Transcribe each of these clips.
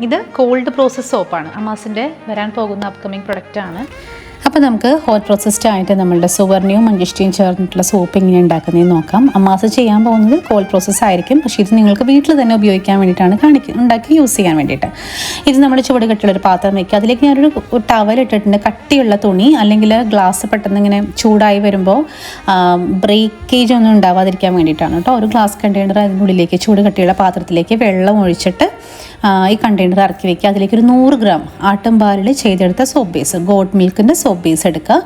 ഇത് called process സോപ്പാണ്. അമാസിൻ്റെ വരാൻ പോകുന്ന അപ്കമിങ് പ്രൊഡക്റ്റാണ്. അപ്പോൾ നമുക്ക് ഹോട്ട് പ്രോസസ്ഡ് ആയിട്ട് നമ്മളുടെ സുവർണയും മഞ്ചിഷ്ടയും ചേർന്നിട്ടുള്ള സോപ്പ് എങ്ങനെ ഉണ്ടാക്കുന്നതെന്ന് നോക്കാം. അമ്മാസ് ചെയ്യാൻ പോകുന്നത് കോൾഡ് പ്രോസസ്സ് ആയിരിക്കും, പക്ഷേ ഇത് നിങ്ങൾക്ക് വീട്ടിൽ തന്നെ ഉപയോഗിക്കാൻ വേണ്ടിയിട്ടാണ് ഉണ്ടാക്കി യൂസ് ചെയ്യാൻ വേണ്ടിയിട്ട്. ഇത് നമ്മൾ ചുവട് കെട്ടിയുള്ളൊരു പാത്രം വയ്ക്കുക. അതിലേക്ക് ഞാനൊരു ടവൽ ഇട്ടിട്ടുണ്ട്. കട്ടിയുള്ള തുണി അല്ലെങ്കിൽ ഗ്ലാസ് പെട്ടെന്ന് ഇങ്ങനെ ചൂടായി വരുമ്പോൾ ബ്രേക്കേജ് ഒന്നും ഉണ്ടാവാതിരിക്കാൻ വേണ്ടിയിട്ടാണ് കേട്ടോ. ഒരു ഗ്ലാസ് കണ്ടെയ്നർ അതിനുള്ളിലേക്ക് ചൂട് കട്ടിയുള്ള പാത്രത്തിലേക്ക് വെള്ളം ഒഴിച്ചിട്ട് ഈ കണ്ടെയ്നർ ഇറക്കി വയ്ക്കുക. അതിലേക്ക് ഒരു 100 ഗ്രാം ആട്ടുംപാലിൽ ചെയ്തെടുത്ത സോപ്പ് ബേസ്, ഗോട്ട് മിൽക്കിൻ്റെ സോപ്പ് ബേസ് എടുക്കുക.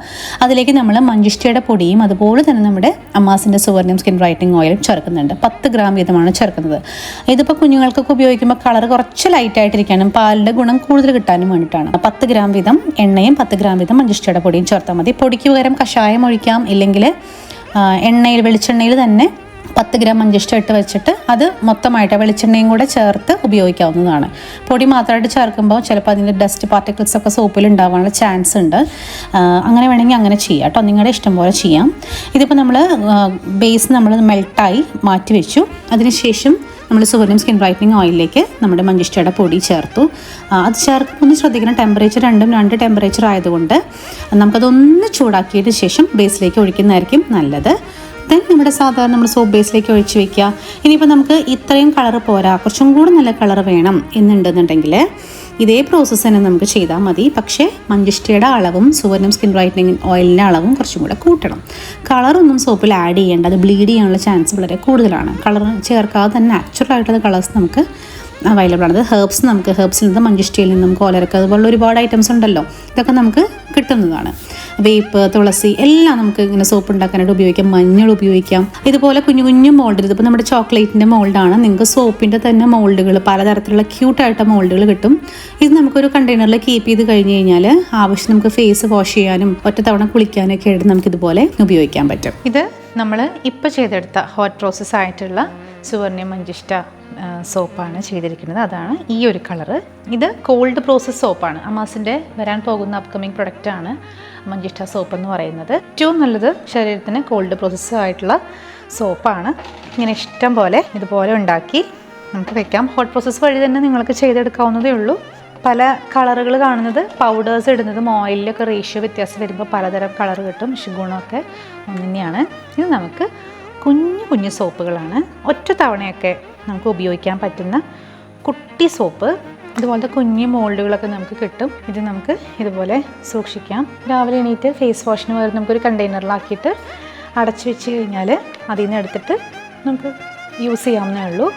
അതിലേക്ക് നമ്മൾ മഞ്ചിഷ്ടയുടെ പൊടിയും അതുപോലെ തന്നെ നമ്മുടെ അമ്മാസിൻ്റെ സുവർണ്ണം സ്കിൻ ബ്രൈറ്റനിങ് ഓയിലും ചേർക്കുന്നുണ്ട്. 10 ഗ്രാം വീതമാണ് ചേർക്കുന്നത്. ഇതിപ്പോൾ കുഞ്ഞുങ്ങൾക്കൊക്കെ ഉപയോഗിക്കുമ്പോൾ കളർ കുറച്ച് ലൈറ്റായിട്ടിരിക്കാനും പാലിൻ്റെ ഗുണം കൂടുതൽ കിട്ടാനും വേണ്ടിയിട്ടാണ്. 10 ഗ്രാം വീതം എണ്ണയും 10 ഗ്രാം വീതം മഞ്ചിഷ്ടയുടെ പൊടിയും ചേർത്താൽ മതി. പൊടിക്ക് പകരം കഷായം ഒഴിക്കാം, ഇല്ലെങ്കിൽ വെളിച്ചെണ്ണയിൽ തന്നെ 10 ഗ്രാം മഞ്ചിഷ്ട ഇട്ട് വെച്ചിട്ട് അത് മൊത്തമായിട്ട് വെളിച്ചെണ്ണയും കൂടെ ചേർത്ത് ഉപയോഗിക്കാവുന്നതാണ്. പൊടി മാത്രമായിട്ട് ചേർക്കുമ്പോൾ ചിലപ്പോൾ അതിൻ്റെ ഡസ്റ്റ് പാർട്ടിക്കിൾസ് ഒക്കെ സോപ്പിൽ ഉണ്ടാവാനുള്ള ചാൻസ് ഉണ്ട്. അങ്ങനെ വേണമെങ്കിൽ അങ്ങനെ ചെയ്യാം കേട്ടോ, നിങ്ങളുടെ ഇഷ്ടം പോലെ ചെയ്യാം. ഇതിപ്പോൾ നമ്മൾ ബേസ് നമ്മൾ മെൽട്ടായി മാറ്റി വെച്ചു. അതിനുശേഷം നമ്മൾ സുവർണ്ണം സ്കിൻ ബ്രൈറ്റനിങ് ഓയിലിലേക്ക് നമ്മുടെ മഞ്ചിഷ്ടയുടെ പൊടി ചേർത്തു. അത് ചേർക്കുമ്പോൾ ഒന്ന് ശ്രദ്ധിക്കണം, ടെമ്പറേച്ചർ രണ്ടും 2 ടെമ്പറേച്ചർ ആയതുകൊണ്ട് നമുക്കതൊന്ന് ചൂടാക്കിയതിന് ശേഷം ബേസിലേക്ക് ഒഴിക്കുന്നതായിരിക്കും നല്ലത്. ദെൻ നമ്മുടെ സാധാരണ നമ്മൾ സോപ്പ് ബേസിലേക്ക് ഒഴിച്ച് വയ്ക്കുക. ഇനിയിപ്പോൾ നമുക്ക് ഇത്രയും കളർ പോരാ, കുറച്ചും കൂടെ നല്ല കളർ വേണം എന്നുണ്ടെന്നുണ്ടെങ്കിൽ ഇതേ പ്രോസസ്സ് തന്നെ നമുക്ക് ചെയ്താൽ മതി. പക്ഷേ മഞ്ചിഷ്ടയുടെ അളവും സുവർണ്ണം സ്കിൻ ബ്രൈറ്റനിങ് ഓയിലിൻ്റെ അളവും കുറച്ചും കൂടെ കൂട്ടണം. കളറൊന്നും സോപ്പിൽ ആഡ് ചെയ്യേണ്ട, അത് ബ്ലീഡ് ചെയ്യാനുള്ള ചാൻസ് വളരെ കൂടുതലാണ്. കളർ ചേർക്കാതെ തന്നെ നാച്ചുറൽ ആയിട്ടുള്ള കളേഴ്സ് നമുക്ക് അവൈലബിൾ ആണ്. ഹെർബ്സ് ഹെർബ്സിൽ നിന്ന് മഞ്ചിഷ്ടയിൽ നിന്നും കോലരക്ക അതുപോലുള്ള ഒരുപാട് ഐറ്റംസ് ഉണ്ടല്ലോ, ഇതൊക്കെ നമുക്ക് കിട്ടുന്നതാണ്. വേപ്പ്, തുളസി എല്ലാം നമുക്ക് ഇങ്ങനെ സോപ്പ് ഉണ്ടാക്കാനായിട്ട് ഉപയോഗിക്കാം. മഞ്ഞൾ ഉപയോഗിക്കാം. ഇതുപോലെ കുഞ്ഞു കുഞ്ഞു മോൾഡ്, ഇതിപ്പോൾ നമ്മുടെ ചോക്ലേറ്റിൻ്റെ മോൾഡാണ്. നിങ്ങൾക്ക് സോപ്പിൻ്റെ തന്നെ മോൾഡുകൾ, പലതരത്തിലുള്ള ക്യൂട്ടായിട്ട് മോൾഡുകൾ കിട്ടും. ഇത് നമുക്കൊരു കണ്ടെയ്നറിൽ കീപ്പ് ചെയ്ത് കഴിഞ്ഞ് കഴിഞ്ഞാൽ ആവശ്യം നമുക്ക് ഫേസ് വാഷ് ചെയ്യാനും ഒറ്റ തവണ കുളിക്കാനൊക്കെ ആയിട്ട് നമുക്കിതുപോലെ ഉപയോഗിക്കാൻ പറ്റും. ഇത് നമ്മൾ ഇപ്പോൾ ചെയ്തെടുത്ത ഹോട്ട് പ്രോസസ് ആയിട്ടുള്ള സുവർണ്ണം മഞ്ചിഷ്ട സോപ്പാണ് ചെയ്തിരിക്കുന്നത്. അതാണ് ഈ ഒരു കളറ്. ഇത് കോൾഡ് പ്രോസസ് സോപ്പാണ്. അമാസിൻ്റെ വരാൻ പോകുന്ന അപ്കമിങ് പ്രൊഡക്റ്റാണ് മഞ്ചിഷ്ട സോപ്പ് എന്ന് പറയുന്നത്. ഏറ്റവും നല്ലത് ശരീരത്തിന് കോൾഡ് പ്രോസസ് ആയിട്ടുള്ള സോപ്പാണ്. ഇങ്ങനെ ഇഷ്ടം പോലെ ഇതുപോലെ ഉണ്ടാക്കി നമുക്ക് വെക്കാം. ഹോട്ട് പ്രോസസ് വഴി തന്നെ നിങ്ങൾക്ക് ചെയ്തെടുക്കാവുന്നതേ ഉള്ളൂ. പല കളറുകൾ കാണുന്നത് പൗഡേഴ്സ് ഇടുന്നതും ഓയിലിലൊക്കെ റേഷ്യോ വ്യത്യാസം വരുമ്പോൾ പലതരം കളർ കിട്ടും. പക്ഷേ ഗുണമൊക്കെ ഒന്ന് തന്നെയാണ്. ഇത് നമുക്ക് കുഞ്ഞു കുഞ്ഞു സോപ്പുകളാണ്. ഒറ്റ തവണയൊക്കെ നമുക്ക് ഉപയോഗിക്കാൻ പറ്റുന്ന കുട്ടി സോപ്പ്. ഇതുപോലത്തെ കുഞ്ഞു മോൾഡുകളൊക്കെ നമുക്ക് കിട്ടും. ഇത് നമുക്ക് ഇതുപോലെ സൂക്ഷിക്കാം. രാവിലെ എണീറ്റ് ഫേസ് വാഷിന് പകരം നമുക്കൊരു കണ്ടെയ്നറിലാക്കിയിട്ട് അടച്ചു വെച്ച് കഴിഞ്ഞാൽ അതിൽ നിന്ന് എടുത്തിട്ട് നമുക്ക് യൂസ് ചെയ്യാവുന്നേ ഉള്ളൂ.